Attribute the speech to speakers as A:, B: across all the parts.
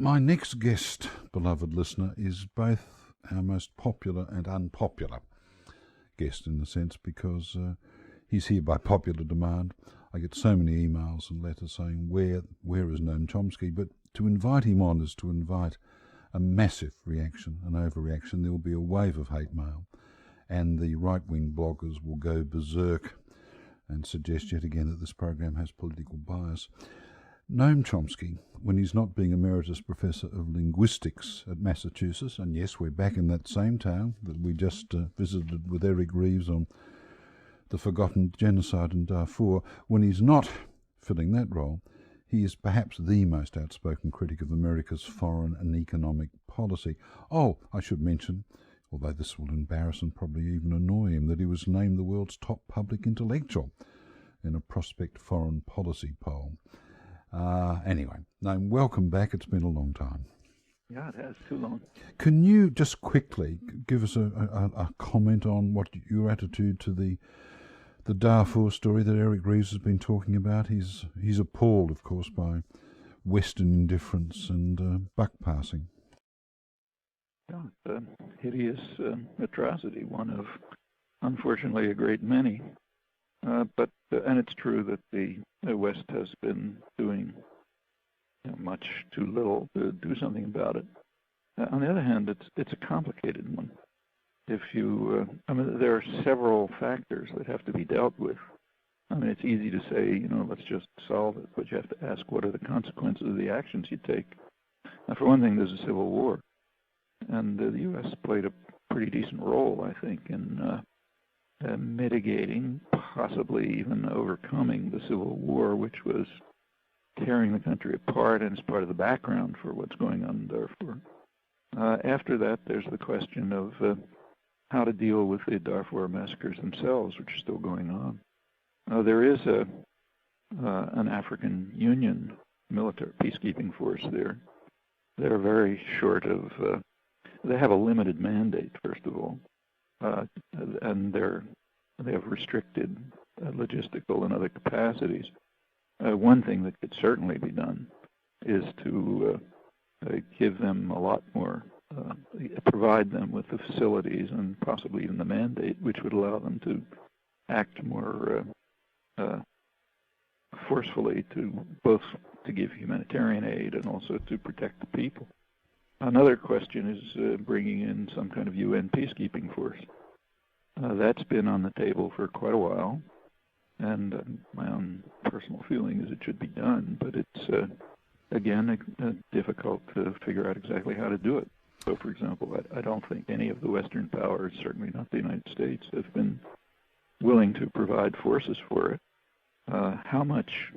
A: My next guest, beloved listener, is both our most popular and unpopular guest in a sense because he's here by popular demand. I get so many emails and letters saying, where is Noam Chomsky? But to invite him on is to invite a massive reaction, an overreaction. There will be a wave of hate mail, and the right-wing bloggers will go berserk and suggest yet again that this program has political bias. Noam Chomsky, when he's not being Emeritus Professor of Linguistics at Massachusetts, and yes, we're back in that same town that we just visited with Eric Reeves on the forgotten genocide in Darfur, when he's not filling that role, he is perhaps the most outspoken critic of America's foreign and economic policy. Oh, I should mention, although this will embarrass and probably even annoy him, that he was named the world's top public intellectual in a Prospect Foreign Policy poll. Anyway, Noam, welcome back. It's been a long time.
B: Yeah, it has, too long.
A: Can you just quickly give us a comment on what your attitude to the Darfur story that Eric Reeves has been talking about? He's appalled, of course, by Western indifference and buck passing.
B: Yeah, it's a hideous atrocity, one of, unfortunately, a great many. And it's true that the West has been doing much too little to do something about it. On the other hand, it's a complicated one. If you, there are several factors that have to be dealt with. I mean, it's easy to say, let's just solve it, but you have to ask what are the consequences of the actions you take. Now, for one thing, there's a civil war, and the U.S. played a pretty decent role, I think, in mitigating, possibly even overcoming the civil war, which was tearing the country apart and is part of the background for what's going on in Darfur. After that, there's the question of how to deal with the Darfur massacres themselves, which are still going on. There is an African Union military peacekeeping force there. They're very short of, they have a limited mandate, first of all. And they have restricted logistical and other capacities. One thing that could certainly be done is to give them a lot more, provide them with the facilities and possibly even the mandate, which would allow them to act more forcefully to both to give humanitarian aid and also to protect the people. Another question is bringing in some kind of UN peacekeeping force. That's been on the table for quite a while, and my own personal feeling is it should be done, but it's, again, difficult to figure out exactly how to do it. So, for example, I don't think any of the Western powers, certainly not the United States, have been willing to provide forces for it. How much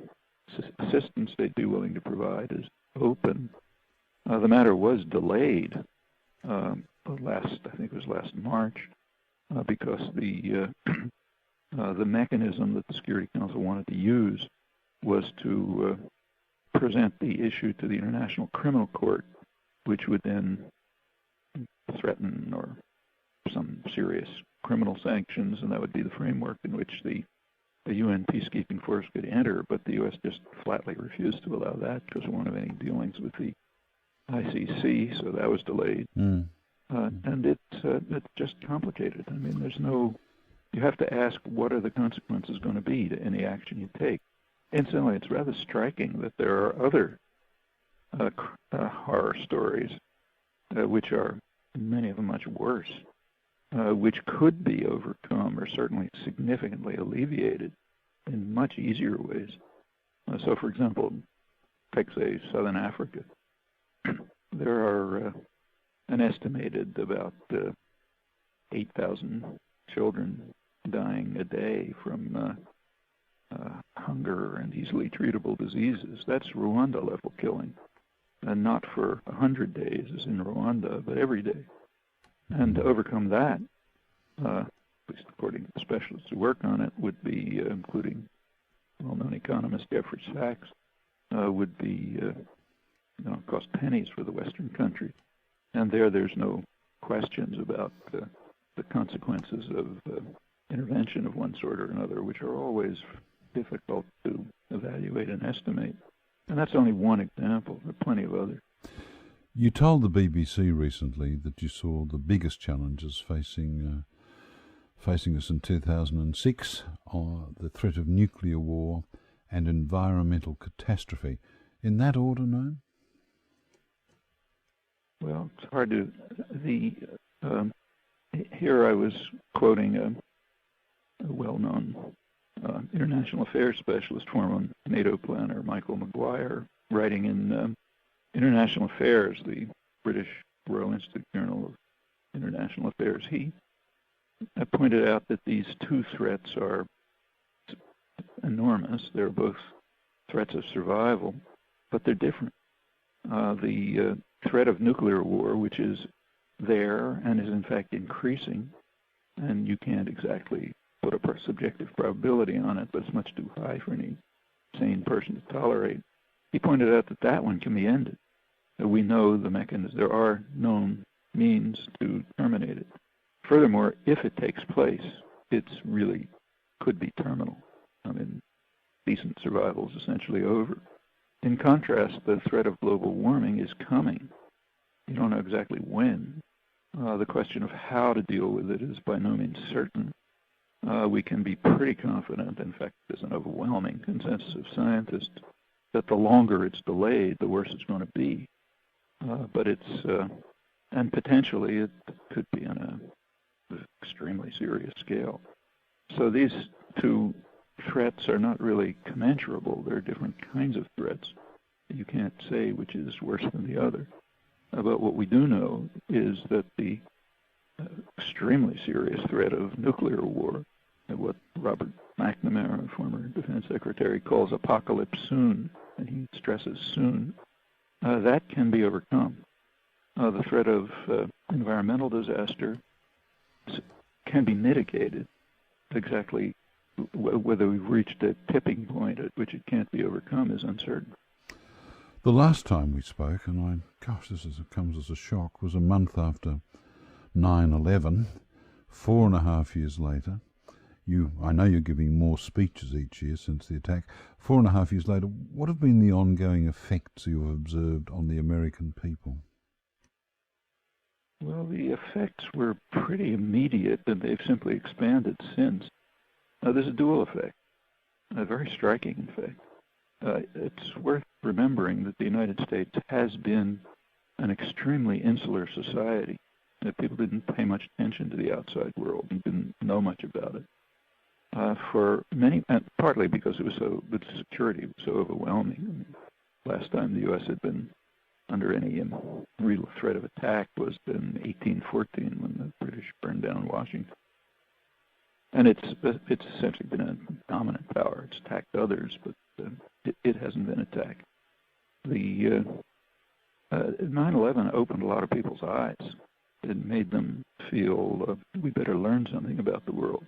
B: assistance they'd be willing to provide is open. The matter was delayed I think it was last March, because the mechanism that the Security Council wanted to use was to present the issue to the International Criminal Court, which would then threaten or some serious criminal sanctions, and that would be the framework in which the UN peacekeeping force could enter. But the U.S. just flatly refused to allow that because it wanted any dealings with the ICC, so that was delayed. And it's just complicated. I mean, you have to ask what are the consequences going to be to any action you take. Incidentally, it's rather striking that there are other horror stories, which are many of them much worse, which could be overcome or certainly significantly alleviated in much easier ways. So, for example, take, say, Southern Africa. There are an estimated about 8,000 children dying a day from hunger and easily treatable diseases. That's Rwanda-level killing, and not for 100 days as in Rwanda, but every day. And to overcome that, at least according to the specialists who work on it, would be, including well-known economist Jeffrey Sachs, would be cost pennies for the Western countries. And there's no questions about the consequences of intervention of one sort or another, which are always difficult to evaluate and estimate. And that's only one example. There are plenty of others.
A: You told the BBC recently that you saw the biggest challenges facing us in 2006 are the threat of nuclear war and environmental catastrophe. In that order, Noam?
B: Well, it's hard to. Here I was quoting a well-known international affairs specialist, former NATO planner Michael McGuire, writing in International Affairs, the British Royal Institute Journal of International Affairs. He pointed out that these two threats are enormous. They're both threats of survival, but they're different. The threat of nuclear war, which is there and is in fact increasing, and you can't exactly put a subjective probability on it, but it's much too high for any sane person to tolerate. He pointed out that that one can be ended. We know the mechanism. There are known means to terminate it. Furthermore, if it takes place, it's really could be terminal. I mean, decent survival is essentially over. In contrast, the threat of global warming is coming. You don't know exactly when. The question of how to deal with it is by no means certain. We can be pretty confident, in fact, there's an overwhelming consensus of scientists, that the longer it's delayed, the worse it's going to be. But it's, and potentially it could be on an extremely serious scale. So these two threats are not really commensurable. They're different kinds of threats. You can't say which is worse than the other. But what we do know is that the extremely serious threat of nuclear war, what Robert McNamara, former defense secretary, calls apocalypse soon, and he stresses soon, that can be overcome. The threat of environmental disaster can be mitigated. Exactly whether we've reached a tipping point at which it can't be overcome is uncertain.
A: The last time we spoke, and comes as a shock, was a month after 9/11, 4.5 years later. I know you're giving more speeches each year since the attack. 4.5 years later, what have been the ongoing effects you've observed on the American people?
B: Well, the effects were pretty immediate, and they've simply expanded since. There's a dual effect, a very striking effect. It's worth remembering that the United States has been an extremely insular society. People didn't pay much attention to the outside world and didn't know much about it. For many, and partly because the security was so overwhelming. I mean, last time the U.S. had been under any real threat of attack was in 1814 when the British burned down Washington. And it's essentially been a dominant power. It's attacked others, but it hasn't been attacked. The 9/11 opened a lot of people's eyes. It made them feel we better learn something about the world.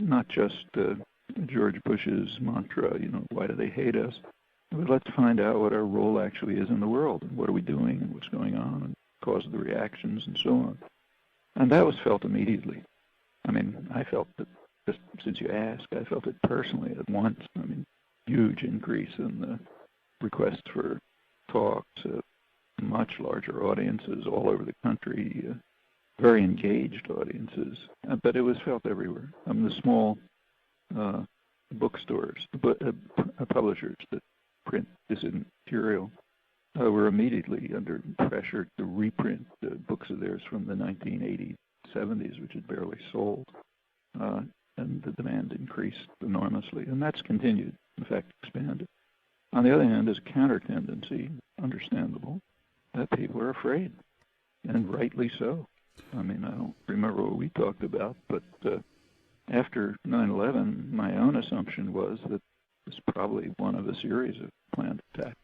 B: Not just George Bush's mantra, why do they hate us? But let's find out what our role actually is in the world, and what are we doing, and what's going on, and cause of the reactions, and so on. And that was felt immediately. I mean, I felt that, just since you asked, I felt it personally at once. I mean, huge increase in the requests for talks, much larger audiences all over the country, very engaged audiences, but it was felt everywhere. I mean, the small bookstores, publishers that print dissident material were immediately under pressure to reprint books of theirs from the 1980s, 70s, which had barely sold, and the demand increased enormously, and that's continued, in fact, expanded. On the other hand, there's a counter tendency, understandable, that people are afraid, and rightly so. I mean, I don't remember what we talked about, but after 9/11, my own assumption was that it's probably one of a series of planned attacks.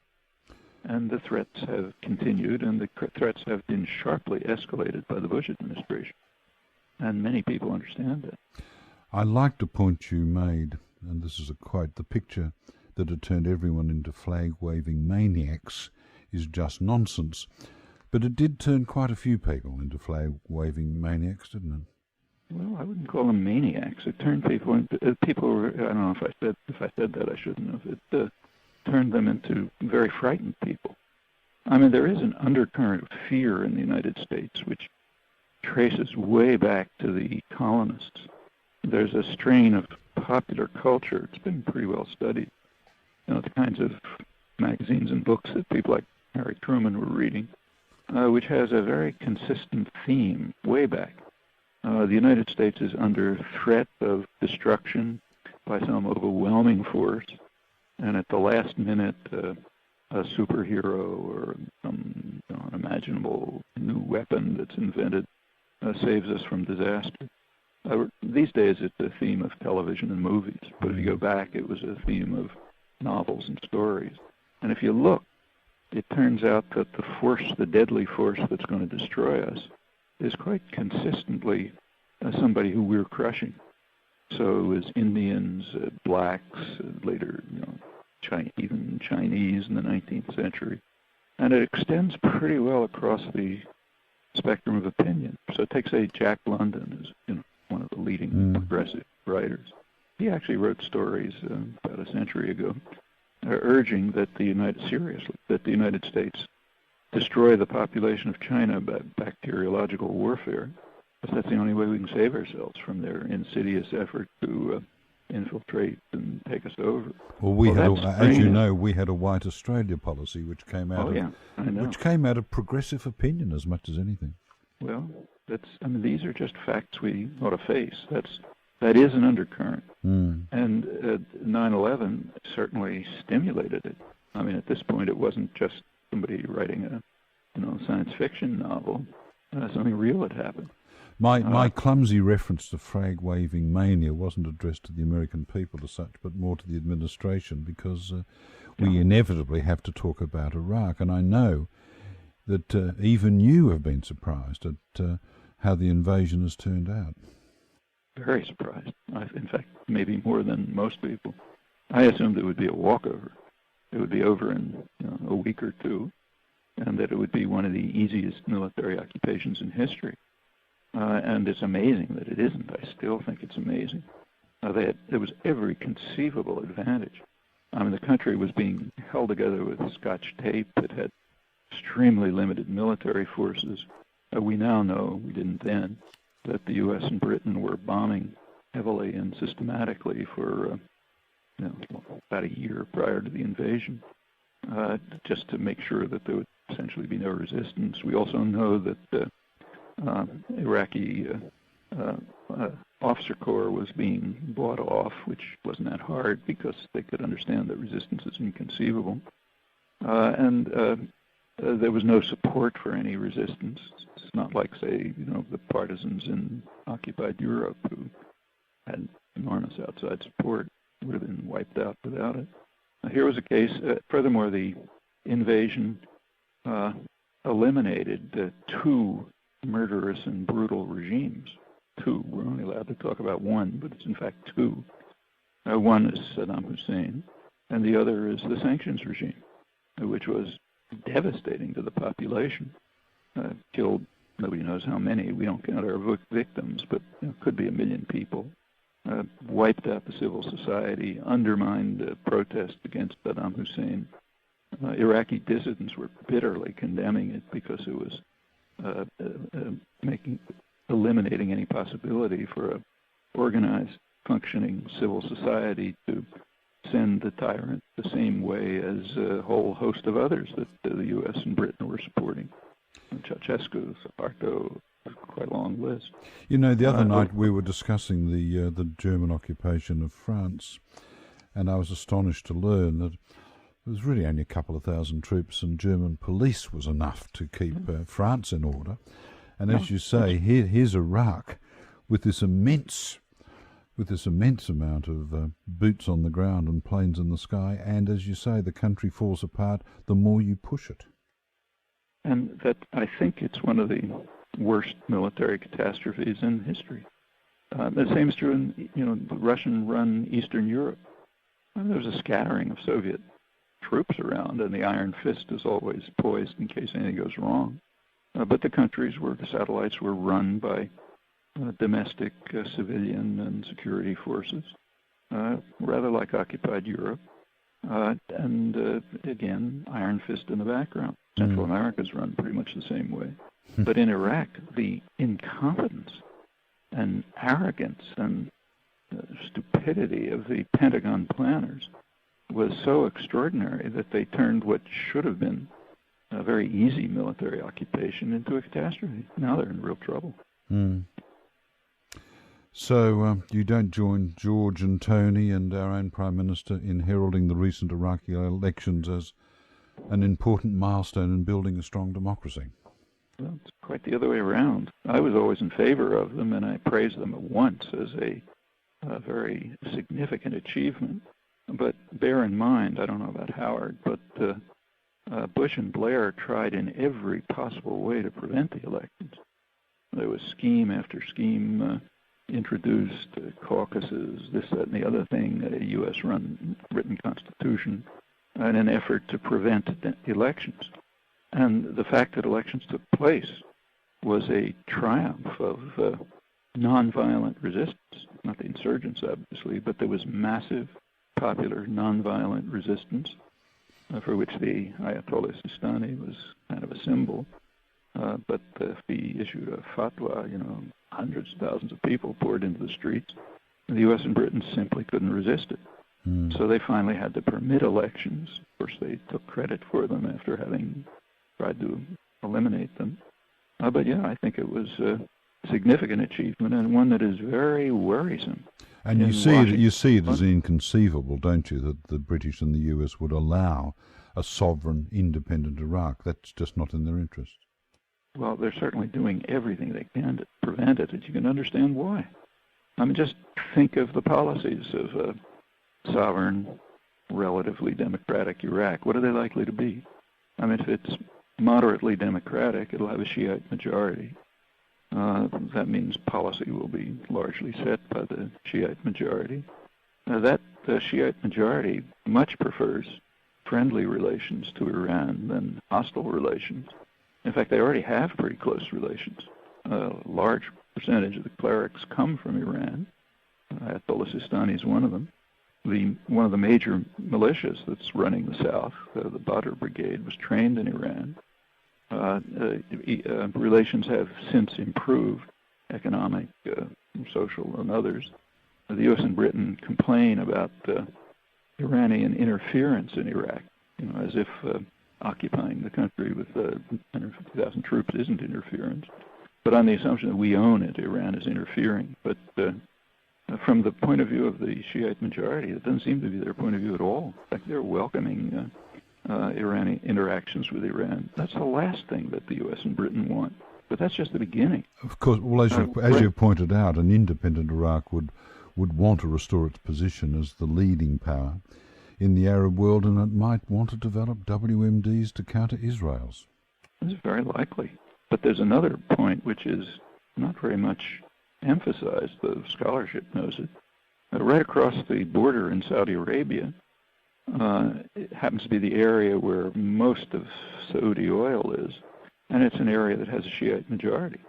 B: And the threats have continued, and the threats have been sharply escalated by the Bush administration. And many people understand that.
A: I liked a point you made, and this is a quote: the picture that had turned everyone into flag-waving maniacs is just nonsense. But it did turn quite a few people into flag-waving maniacs, didn't it?
B: Well, I wouldn't call them maniacs. It turned people into people were. I don't know if I said that. I shouldn't have. It turned them into very frightened people. I mean, there is an undercurrent of fear in the United States, which traces way back to the colonists. There's a strain of popular culture. It's been pretty well studied. You know, the kinds of magazines and books that people like Harry Truman were reading, which has a very consistent theme way back. The United States is under threat of destruction by some overwhelming force, and at the last minute, a superhero or some unimaginable new weapon that's invented saves us from disaster. These days, it's a theme of television and movies, but if you go back, it was a theme of novels and stories. And if you look, it turns out that the deadly force that's going to destroy us is quite consistently somebody who we're crushing. So it was Indians, blacks, later, even Chinese in the 19th century. And it extends pretty well across the spectrum of opinion. So take, say, Jack London, who's one of the leading progressive writers. He actually wrote stories about a century ago urging that the United States destroy the population of China by bacteriological warfare, because that's the only way we can save ourselves from their insidious effort to infiltrate and take us over.
A: Well, as you know, we had a white Australia policy, which came out
B: which
A: came out of progressive opinion as much as anything.
B: Well, these are just facts we ought to face. That is an undercurrent, and 9/11 certainly stimulated it. I mean, at this point, it wasn't just somebody writing a science fiction novel. Something real had happened.
A: My clumsy reference to flag-waving mania wasn't addressed to the American people as such, but more to the administration, because we inevitably have to talk about Iraq. And I know that even you have been surprised at how the invasion has turned out.
B: Very surprised. In fact, maybe more than most people. I assumed it would be a walkover. It would be over in a week or two, and that it would be one of the easiest military occupations in history. And it's amazing that it isn't. I still think it's amazing. There was every conceivable advantage. I mean, the country was being held together with Scotch tape. It had extremely limited military forces. We now know, we didn't then, that the U.S. and Britain were bombing heavily and systematically for about a year prior to the invasion, just to make sure that there would essentially be no resistance. We also know that Iraqi officer corps was being bought off, which wasn't that hard because they could understand that resistance is inconceivable. And there was no support for any resistance. It's not like, say, the partisans in occupied Europe who had enormous outside support would have been wiped out without it. Here was a case. Furthermore, the invasion eliminated two murderous and brutal regimes. Two. We're only allowed to talk about one, but it's in fact two. One is Saddam Hussein, and the other is the sanctions regime, which was devastating to the population. Killed, nobody knows how many. We don't count our victims, but could be 1 million people. Wiped out the civil society, undermined protest against Saddam Hussein. Iraqi dissidents were bitterly condemning it because it was eliminating any possibility for a organized, functioning civil society to send the tyrant the same way as a whole host of others that the U.S. and Britain were supporting. Ceausescu, Suharto, quite a long list.
A: The other night we were discussing the German occupation of France, and I was astonished to learn that there was really only a couple of thousand troops, and German police was enough to keep France in order. And as you say, here's Iraq with this immense amount of boots on the ground and planes in the sky, and as you say, the country falls apart the more you push it.
B: And that, I think it's one of the worst military catastrophes in history. The same is true in the Russian-run Eastern Europe. There was a scattering of Soviet troops around, and the iron fist is always poised in case anything goes wrong. But the satellites were run by domestic civilian and security forces, rather like occupied Europe. And again, iron fist in the background. Central America's run pretty much the same way. But in Iraq, the incompetence and arrogance and stupidity of the Pentagon planners was so extraordinary that they turned what should have been a very easy military occupation into a catastrophe. Now they're in real trouble.
A: So you don't join George and Tony and our own Prime Minister in heralding the recent Iraqi elections as an important milestone in building a strong democracy?
B: Well, it's quite the other way around. I was always in favor of them, and I praised them at once as a very significant achievement. But bear in mind, I don't know about Howard, but Bush and Blair tried in every possible way to prevent the elections. There was scheme after scheme introduced, caucuses, this, that, and the other thing, a U.S.-run written constitution, in an effort to prevent elections. And the fact that elections took place was a triumph of nonviolent resistance, not the insurgents, obviously, but there was massive popular nonviolent resistance for which the Ayatollah Sistani was kind of a symbol. But if he issued a fatwa, hundreds of thousands of people poured into the streets. The U.S. and Britain simply couldn't resist it. So they finally had to permit elections. Of course, they took credit for them after having tried to eliminate them. But yeah, I think it was a significant achievement and one that is very worrisome.
A: And you see it as inconceivable, don't you, that the British and the US would allow a sovereign, independent Iraq. That's just not in their interest.
B: Well, they're certainly doing everything they can to prevent it, and you can understand why. I mean, just think of the policies of a sovereign, relatively democratic Iraq. What are they likely to be? I mean, if it's moderately democratic, it'll have a Shiite majority. That means policy will be largely set by the Shiite majority. That Shiite majority much prefers friendly relations to Iran than hostile relations. In fact, they already have pretty close relations. A large percentage of the clerics come from Iran. Ayatollah Sistani is one of them. One of the major militias that's running the south, the Badr Brigade, was trained in Iran. Relations have since improved, economic, social, and others. The U.S. and Britain complain about Iranian interference in Iraq, as if occupying the country with 150,000 troops isn't interference. But on the assumption that we own it, Iran is interfering. But from the point of view of the Shiite majority, it doesn't seem to be their point of view at all. In fact, they're welcoming Iranian interactions with Iran. That's the last thing that the U.S. and Britain want. But that's just the beginning.
A: Of course, well, as you pointed out, an independent Iraq would want to restore its position as the leading power in the Arab world, and it might want to develop WMDs to counter Israel's.
B: It's very likely. But there's another point which is not very much emphasized, though scholarship knows it. Right across the border in Saudi Arabia, it happens to be the area where most of Saudi oil is, and it's an area that has a Shiite majority.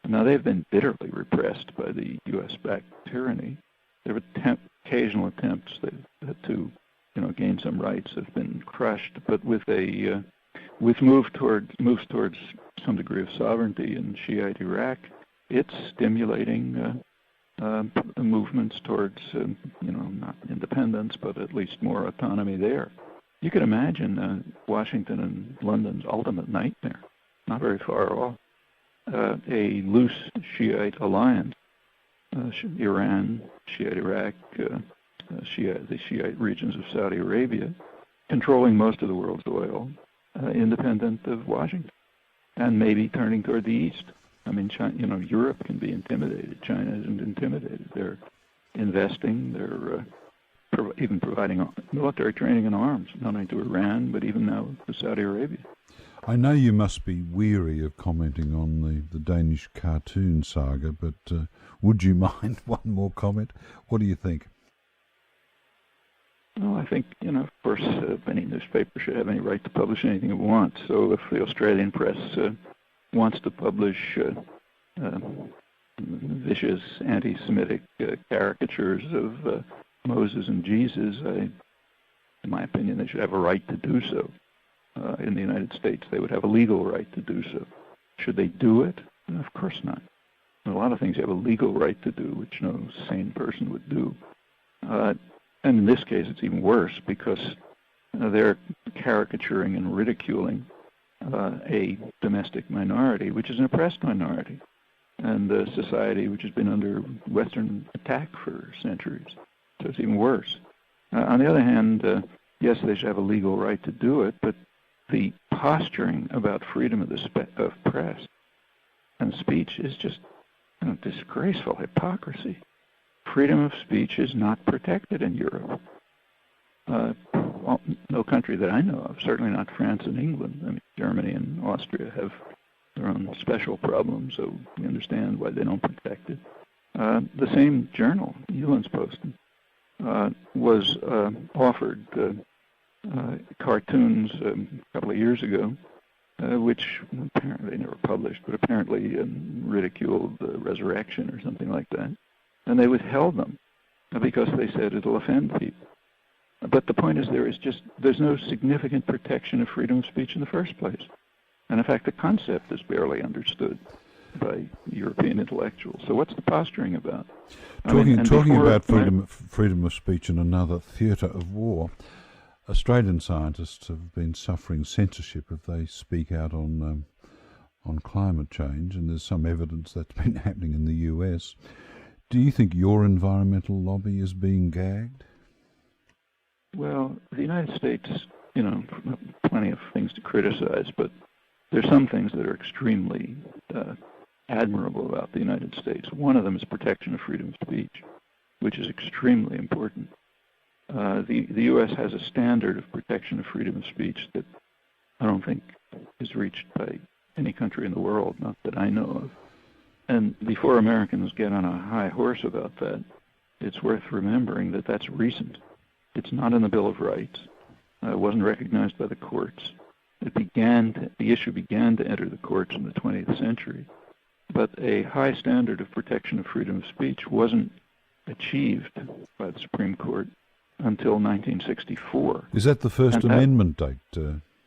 B: Now, they've been bitterly repressed by the U.S.-backed tyranny. There have occasional attempts to gain some rights have been crushed, but with moves towards some degree of sovereignty in Shiite Iraq, it's stimulating movements towards, not independence, but at least more autonomy there. You can imagine Washington and London's ultimate nightmare, not very far off, a loose Shiite alliance, Iran, Shiite Iraq, the Shiite regions of Saudi Arabia, controlling most of the world's oil, independent of Washington, and maybe turning toward the east. I mean, China, Europe can be intimidated. China isn't intimidated. They're investing. They're even providing military training and arms, not only to Iran, but even now to Saudi Arabia.
A: I know you must be weary of commenting on the Danish cartoon saga, but would you mind one more comment? What do you think?
B: Well, I think, of course, any newspaper should have any right to publish anything it wants. So if the Australian press wants to publish vicious anti-Semitic caricatures of Moses and Jesus, in my opinion, they should have a right to do so. in the United States, they would have a legal right to do so. Should they do it? Of course not. A lot of things you have a legal right to do, which no sane person would do. And in this case, it's even worse because they're caricaturing and ridiculing a domestic minority, which is an oppressed minority, and a society which has been under Western attack for centuries. So it's even worse. On the other hand, yes, they should have a legal right to do it, but the posturing about freedom of press and speech is just disgraceful hypocrisy. Freedom of speech is not protected in Europe. Well, no country that I know of, certainly not France and England. I mean, Germany and Austria have their own special problems, so we understand why they don't protect it. The same journal, Jyllands-Posten, was offered cartoons a couple of years ago, which apparently never published, but apparently ridiculed the resurrection or something like that. And they withheld them because they said it'll offend people. But the point is there's no significant protection of freedom of speech in the first place. And in fact, the concept is barely understood by European intellectuals. So what's the posturing about?
A: Talking about freedom of speech in another theatre of war, Australian scientists have been suffering censorship if they speak out on climate change, and there's some evidence that's been happening in the US. Do you think your environmental lobby is being gagged?
B: Well, the United States, plenty of things to criticize, but there's some things that are extremely admirable about the United States. One of them is protection of freedom of speech, which is extremely important. The U.S. has a standard of protection of freedom of speech that I don't think is reached by any country in the world, not that I know of. And before Americans get on a high horse about that, it's worth remembering that that's recent. It's not in the Bill of Rights. It wasn't recognized by the courts. The issue began to enter the courts in the 20th century. But a high standard of protection of freedom of speech wasn't achieved by the Supreme Court until 1964.
A: Is that the First Amendment date?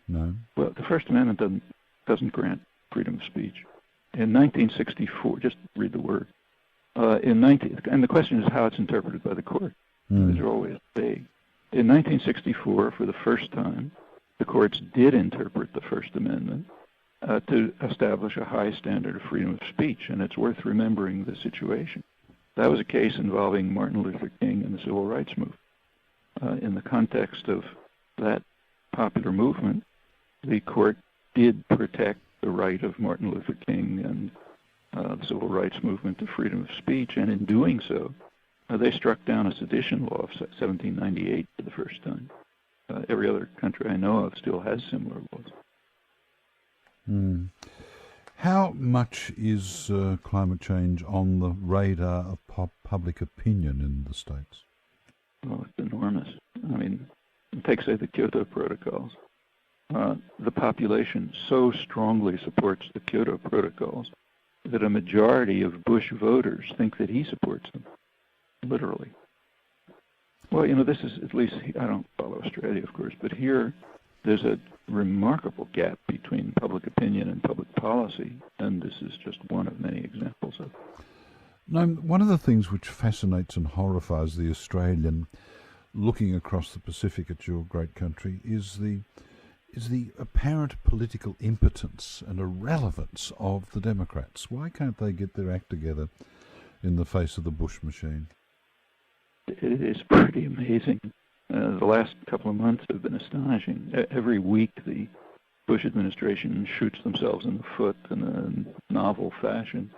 A: No.
B: Well, the First Amendment doesn't grant freedom of speech. In 1964, just read the word. And the question is how it's interpreted by the court. These are always vague. In 1964, for the first time, the courts did interpret the First Amendment to establish a high standard of freedom of speech, and it's worth remembering the situation. That was a case involving Martin Luther King and the Civil Rights Movement. In the context of that popular movement, the court did protect the right of Martin Luther King and the Civil Rights Movement to freedom of speech, and in doing so, they struck down a sedition law of 1798 for the first time. Every other country I know of still has similar laws.
A: How much is climate change on the radar of public opinion in the States?
B: Well, it's enormous. I mean, take, say, the Kyoto Protocols. The population so strongly supports the Kyoto Protocols that a majority of Bush voters think that he supports them, literally. Well, this is, at least, I don't follow Australia, of course, but here there's a remarkable gap between public opinion and public policy, and this is just one of many examples of it.
A: Now, one of the things which fascinates and horrifies the Australian looking across the Pacific at your great country is the apparent political impotence and irrelevance of the Democrats. Why can't they get their act together in the face of the Bush machine?
B: It is pretty amazing. The last couple of months have been astonishing. Every week the Bush administration shoots themselves in the foot in a novel fashion,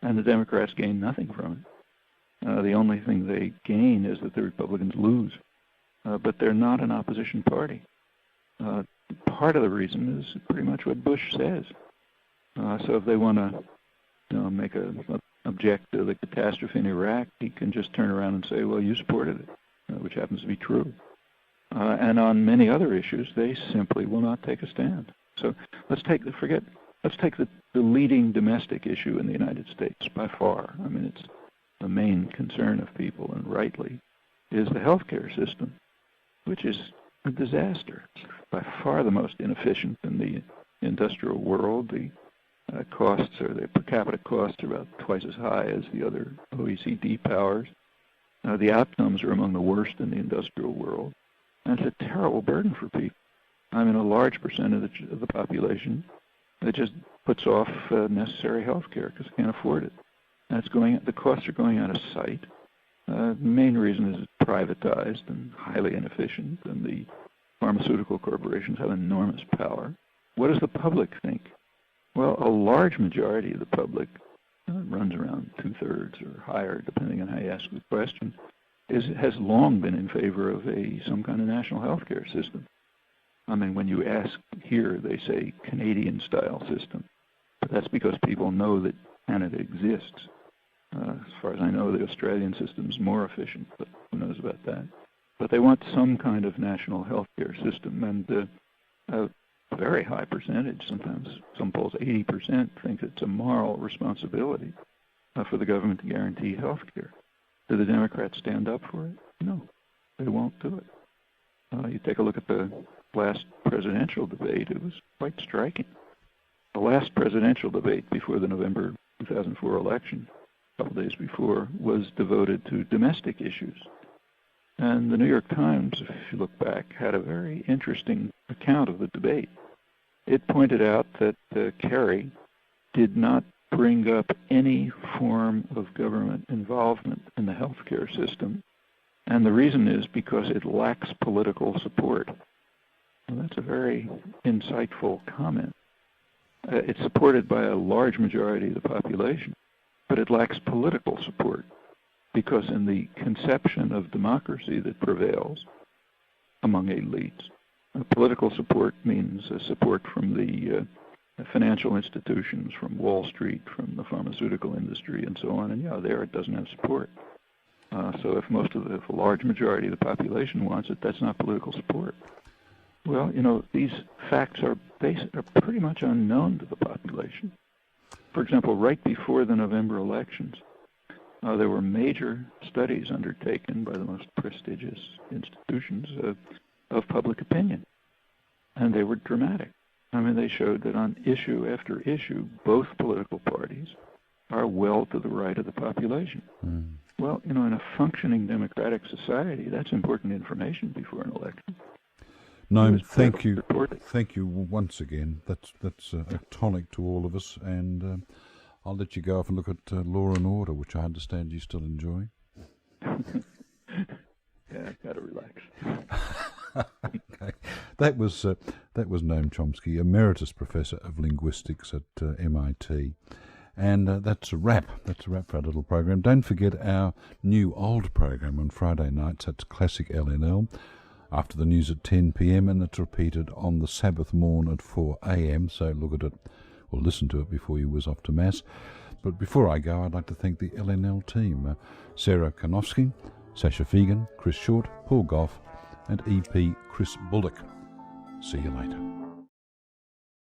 B: and the Democrats gain nothing from it. The only thing they gain is that the Republicans lose, but they're not an opposition party. Part of the reason is pretty much what Bush says. So if they want to make object to the catastrophe in Iraq, he can just turn around and say, well, you supported it, which happens to be true. And on many other issues, they simply will not take a stand. So let's take the leading domestic issue in the United States by far. I mean, it's the main concern of people, and rightly, is the healthcare system, which is a disaster. It's by far the most inefficient in the industrial world. The costs, or the per capita costs, are about twice as high as the other OECD powers. The outcomes are among the worst in the industrial world. And it's a terrible burden for people. I mean, a large percentage of the population that just puts off necessary health care because they can't afford it. And the costs are going out of sight. The main reason is it's privatized and highly inefficient, and the pharmaceutical corporations have enormous power. What does the public think? Well, a large majority of the public, runs around 2/3 or higher, depending on how you ask the question, has long been in favor of some kind of national health care system. I mean, when you ask here, they say Canadian-style system. But that's because people know that Canada exists. As far as I know, the Australian system is more efficient, but who knows about that? But they want some kind of national health care system, and a very high percentage, sometimes some polls 80%, think it's a moral responsibility for the government to guarantee health care. Do the Democrats stand up for it? No, they won't do it. You take a look at the last presidential debate, it was quite striking. The last presidential debate before the November 2004 election, a couple days before, was devoted to domestic issues. And the New York Times, if you look back, had a very interesting account of the debate. It pointed out that Kerry did not bring up any form of government involvement in the healthcare system, and the reason is because it lacks political support. Well, that's a very insightful comment. It's supported by a large majority of the population, but it lacks political support, because in the conception of democracy that prevails among elites, political support means support from the financial institutions, from Wall Street, from the pharmaceutical industry, and so on. And there it doesn't have support. So if a large majority of the population wants it, that's not political support. Well, these facts are pretty much unknown to the population. For example, right before the November elections, there were major studies undertaken by the most prestigious institutions of public opinion, and they were dramatic. I mean, they showed that on issue after issue, both political parties are well to the right of the population. Mm. Well, in a functioning democratic society, that's important information before an election.
A: Noam, thank you. Thank you once again. That's a tonic to all of us, and I'll let you go off and look at Law and Order, which I understand you still enjoy.
B: Yeah, I've got to relax.
A: Okay. That was Noam Chomsky, Emeritus Professor of Linguistics at MIT. And that's a wrap. That's a wrap for our little program. Don't forget our new old program on Friday nights. That's Classic LNL after the news at 10 p.m. and it's repeated on the Sabbath morn at 4 a.m. So look at it or listen to it before you whiz off to Mass. But before I go, I'd like to thank the LNL team. Sarah Karnofsky, Sasha Fegan, Chris Short, Paul Goff, and EP Chris Bullock. See you later.